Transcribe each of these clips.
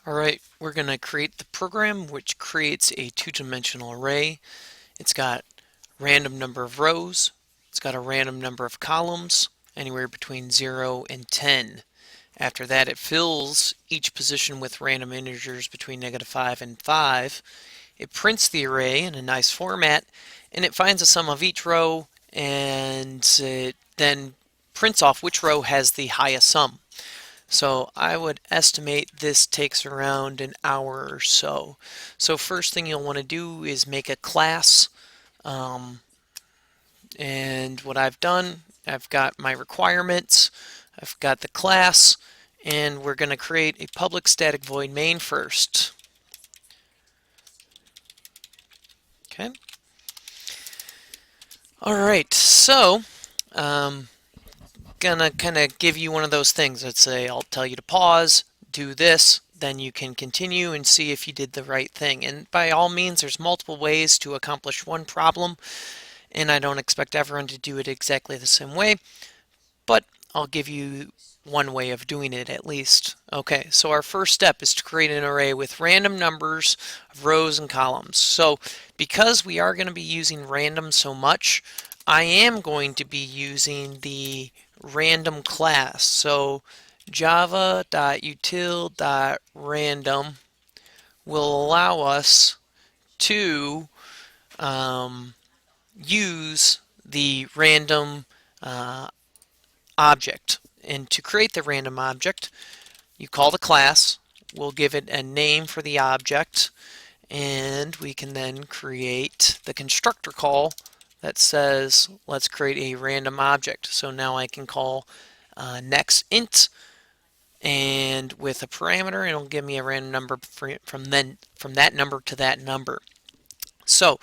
Alright, we're going to create the program which creates a two-dimensional array. It's got random number of rows, it's got a random number of columns, anywhere between 0 and 10. After that, it fills each position with random integers between -5 and 5. It prints the array in a nice format, and it finds the sum of each row, and it then prints off which row has the highest sum. So I would estimate this takes around an hour or so. So first thing you'll want to do is make a class. Um, and what I've done, I've got my requirements, I've got the class, and we're going to create a public static void main first. Okay. All right, so gonna kind of give you one of those things. Let's say I'll tell you to pause, do this, then you can continue and see if you did the right thing. And by all means, there's multiple ways to accomplish one problem, and I don't expect everyone to do it exactly the same way, but I'll give you one way of doing it at least. Okay, so our first step is to create an array with random numbers of rows and columns. So because we are going to be using random so much, I am going to be using the random class. So java.util.random will allow us to use the random object. And to create the random object, you call the class, we'll give it a name for the object, and we can then create the constructor call that says let's create a random object. So now I can call next int, and with a parameter it'll give me a random number from that number to that number. So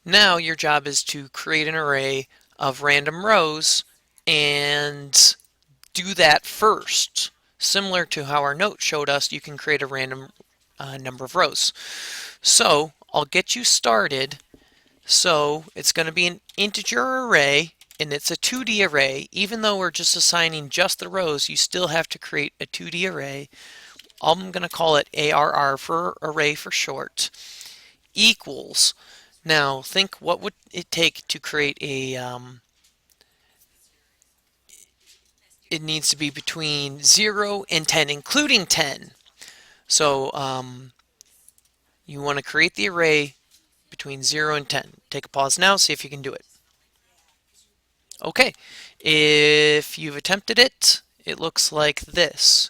now your job is to create an array of random rows and do that first. Similar to how our note showed us, you can create a random number of rows. So I'll get you started. So it's going to be an integer array, and it's a 2D array. Even though we're just assigning just the rows, you still have to create a 2D array. I'm going to call it ARR for array for short, equals. Now think, what would it take to create a it needs to be between 0 and 10, including 10. So you want to create the array between 0 and 10. Take a pause now, see if you can do it. Okay, if you've attempted it, it looks like this.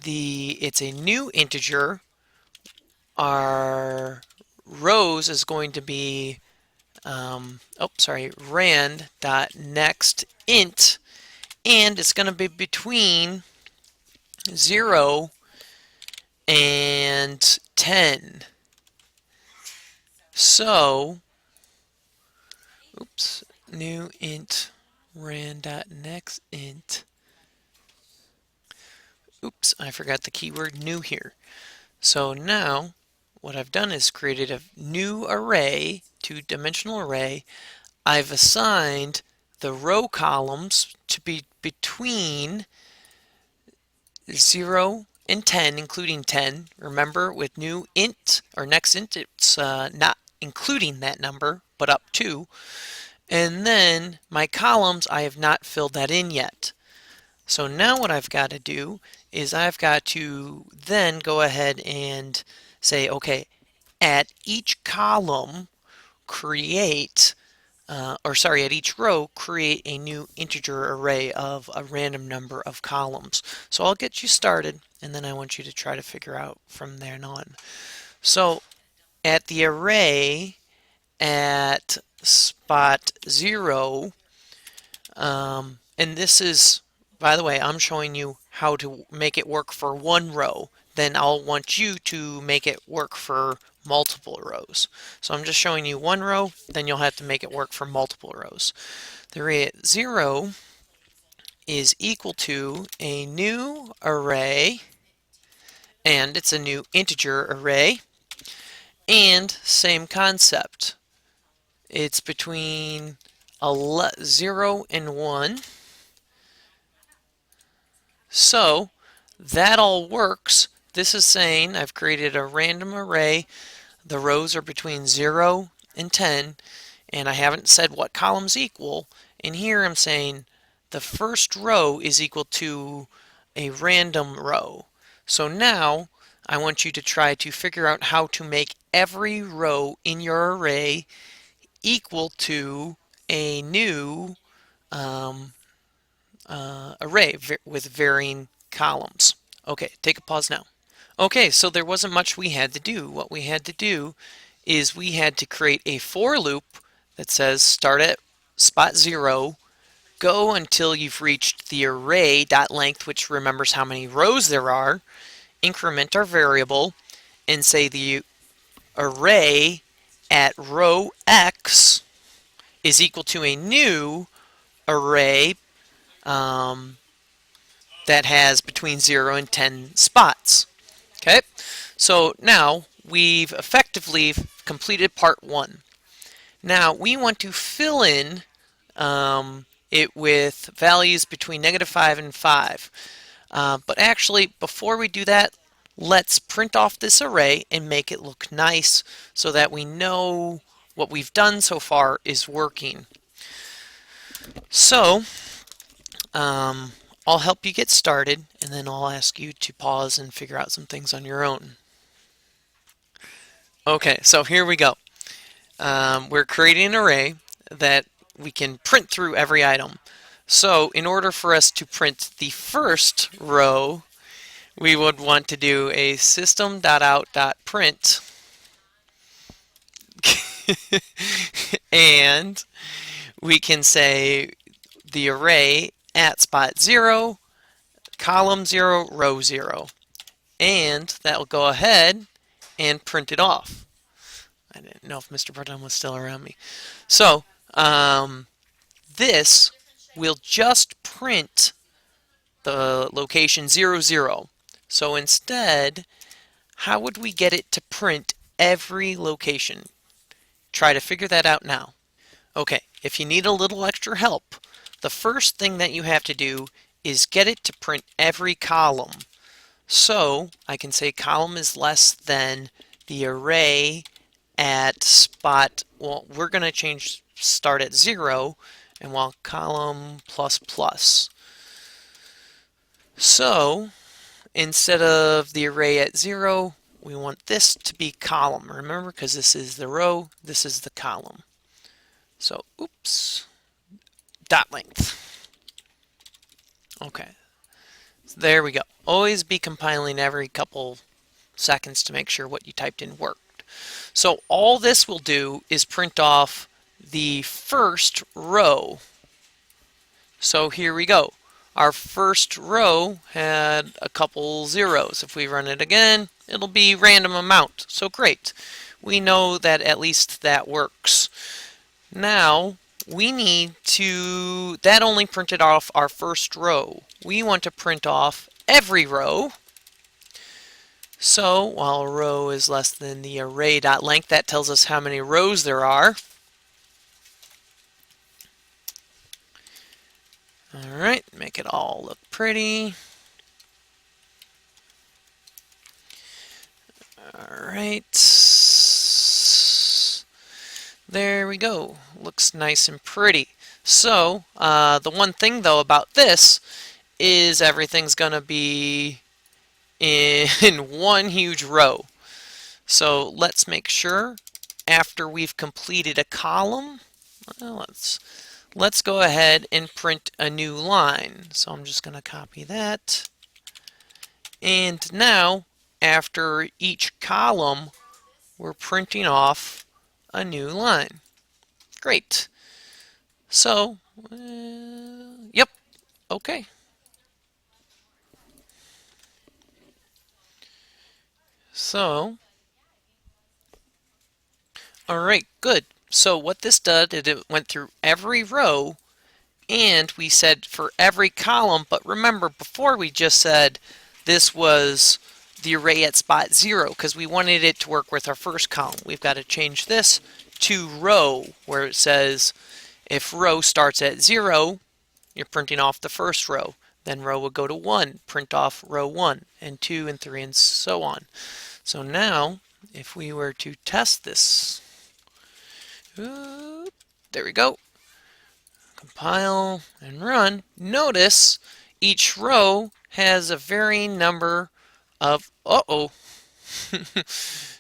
It's a new integer. Our rows is going to be rand.nextInt, and it's going to be between 0 and 10. So, new int rand.nextInt. I forgot the keyword new here. So now what I've done is created a new array, two-dimensional array. I've assigned the row columns to be between 0 and 10, including 10. Remember, with new int or next int, it's not including that number, but up to. And then my columns, I have not filled that in yet. So now what I've got to do is I've got to then go ahead and say, okay, at each column, create at each row, create a new integer array of a random number of columns. So I'll get you started, and then I want you to try to figure out from there on. So at the array at spot 0, and this is, by the way, I'm showing you how to make it work for one row. Then I'll want you to make it work for multiple rows. So I'm just showing you one row, then you'll have to make it work for multiple rows. The array at 0 is equal to a new array, and it's a new integer array, and same concept. It's between 0 and 1. So that all works. this is saying I've created a random array. The rows are between 0 and 10, and I haven't said what columns equal. And here I'm saying the first row is equal to a random row. So now I want you to try to figure out how to make every row in your array equal to a new array with varying columns. Okay, take a pause now. Okay, so there wasn't much we had to do. What we had to do is we had to create a for loop that says start at spot 0, go until you've reached the array.length, which remembers how many rows there are, increment our variable, and say the array at row x is equal to a new array that has between 0 and 10 spots. Okay, so now we've effectively completed part 1. Now we want to fill in it with values between -5 and 5. But actually, before we do that, let's print off this array and make it look nice so that we know what we've done so far is working. So I'll help you get started, and then I'll ask you to pause and figure out some things on your own. Okay, so here we go. We're creating an array that we can print through every item. So in order for us to print the first row, we would want to do a system.out.print and we can say the array at spot 0, column 0, row 0, and that will go ahead and print it off. I didn't know if Mr. Bardon was still around me. So this will just print the location 0, 0. So instead, how would we get it to print every location? Try to figure that out now. Okay, if you need a little extra help, the first thing that you have to do is get it to print every column. So I can say column is less than the array at spot, well, we're going to change start at 0, and while column plus plus. So instead of the array at 0, we want this to be column. Remember, because this is the row, this is the column. So, oops, dot length. Okay, so there we go. Always be compiling every couple seconds to make sure what you typed in worked. So all this will do is print off the first row. So here we go. Our first row had a couple zeros. If we run it again, it'll be random amount. So great. We know that at least that works. Now we need to, that only printed off our first row. We want to print off every row. So while row is less than the array.length, that tells us how many rows there are. Alright, make it all look pretty. Alright, there we go. Looks nice and pretty. So, the one thing though about this is everything's gonna be in one huge row. So let's make sure after we've completed a column, well, let's go ahead and print a new line. So I'm just going to copy that. And now, after each column, we're printing off a new line. Great. So, yep, okay. So, all right, good. So what this did, it went through every row, and we said for every column, but remember before we just said this was the array at spot 0 because we wanted it to work with our first column. We've got to change this to row, where it says if row starts at 0, you're printing off the first row. then row would go to 1, print off row 1, and 2 and 3 and so on. So now, if we were to test this, there we go, compile and run, notice each row has a varying number of,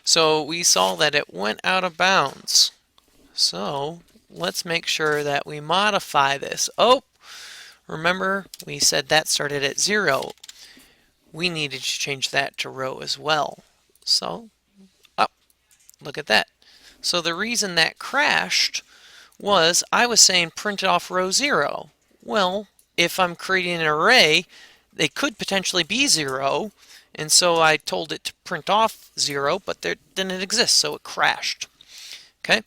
so we saw that it went out of bounds. So let's make sure that we modify this. Remember we said that started at 0. We needed to change that to row as well. So, look at that. So the reason that crashed was I was saying print off row 0. Well, if I'm creating an array, they could potentially be 0, and so I told it to print off 0, but there didn't exist, so it crashed. Okay,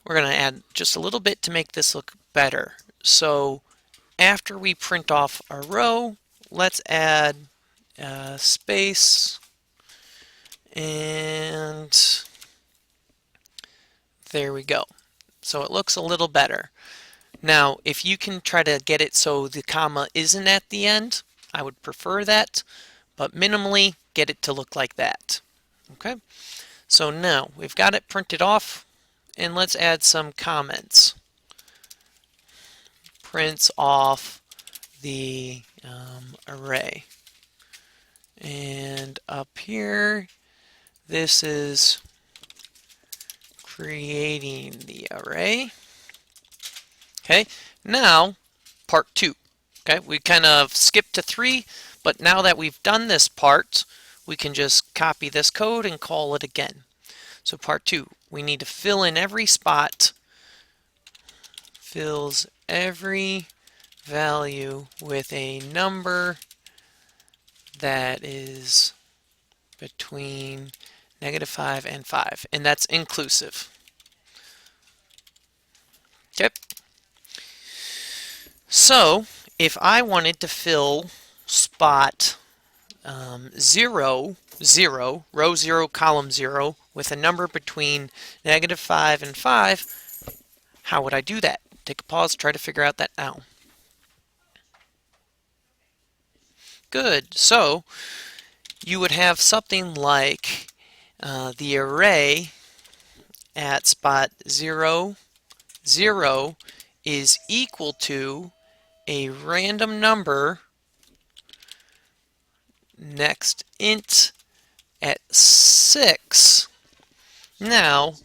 we're going to add just a little bit to make this look better. So after we print off our row, let's add space, and there we go. So it looks a little better. Now, if you can try to get it so the comma isn't at the end, I would prefer that, but minimally get it to look like that. Okay, so now we've got it printed off, and let's add some comments. Prints off the array. And up here, this is creating the array. Okay, now part 2. Okay, we kind of skipped to 3, but now that we've done this part, we can just copy this code and call it again. So part 2, we need to fill in every spot, fills every value with a number that is between -5 and 5, and that's inclusive. Okay. So if I wanted to fill spot 0, 0, row 0, column 0, with a number between -5 and 5, how would I do that? Take a pause, try to figure out that now. Good. So you would have something like the array at spot 0, 0 is equal to a random number next int at 6. Now,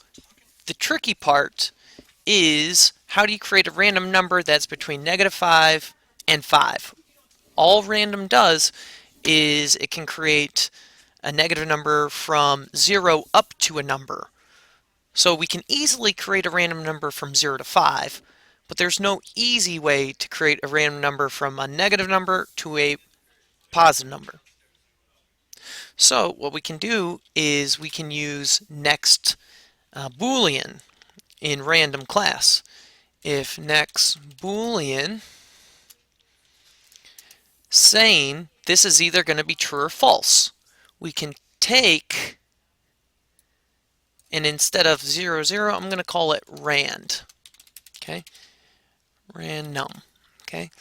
the tricky part is how do you create a random number that's between -5 and 5? All random does is it can create a negative number from 0 up to a number. So we can easily create a random number from 0 to 5, but there's no easy way to create a random number from a negative number to a positive number. So what we can do is we can use next Boolean in random class. If next Boolean saying this is either going to be true or false, we can take, and instead of 0, 0, I'm going to call it rand. Okay, random. Okay,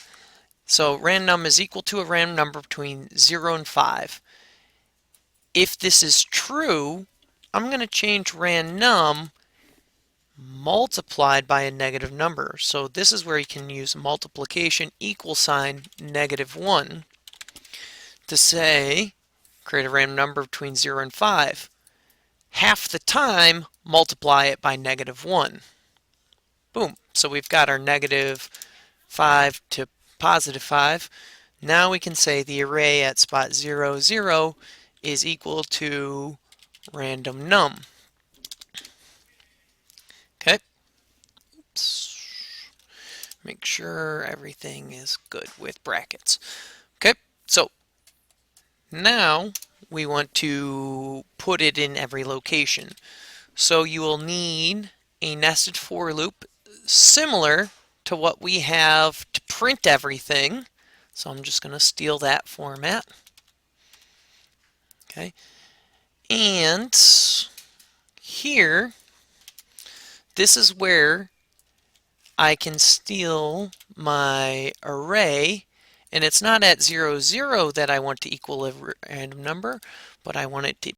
so random is equal to a random number between 0 and 5. If this is true, I'm going to change random multiplied by a negative number. So this is where you can use multiplication equal sign -1 to say create a random number between 0 and 5. Half the time, multiply it by -1. Boom. So we've got our -5 to +5. Now we can say the array at spot 0, 0 is equal to random num. Okay. Oops. Make sure everything is good with brackets. Okay, so now we want to put it in every location. So you will need a nested for loop similar to what we have to print everything. So I'm just going to steal that format. Okay, and here, this is where I can steal my array And it's not at 0, 0 that I want to equal a random number, but I want it to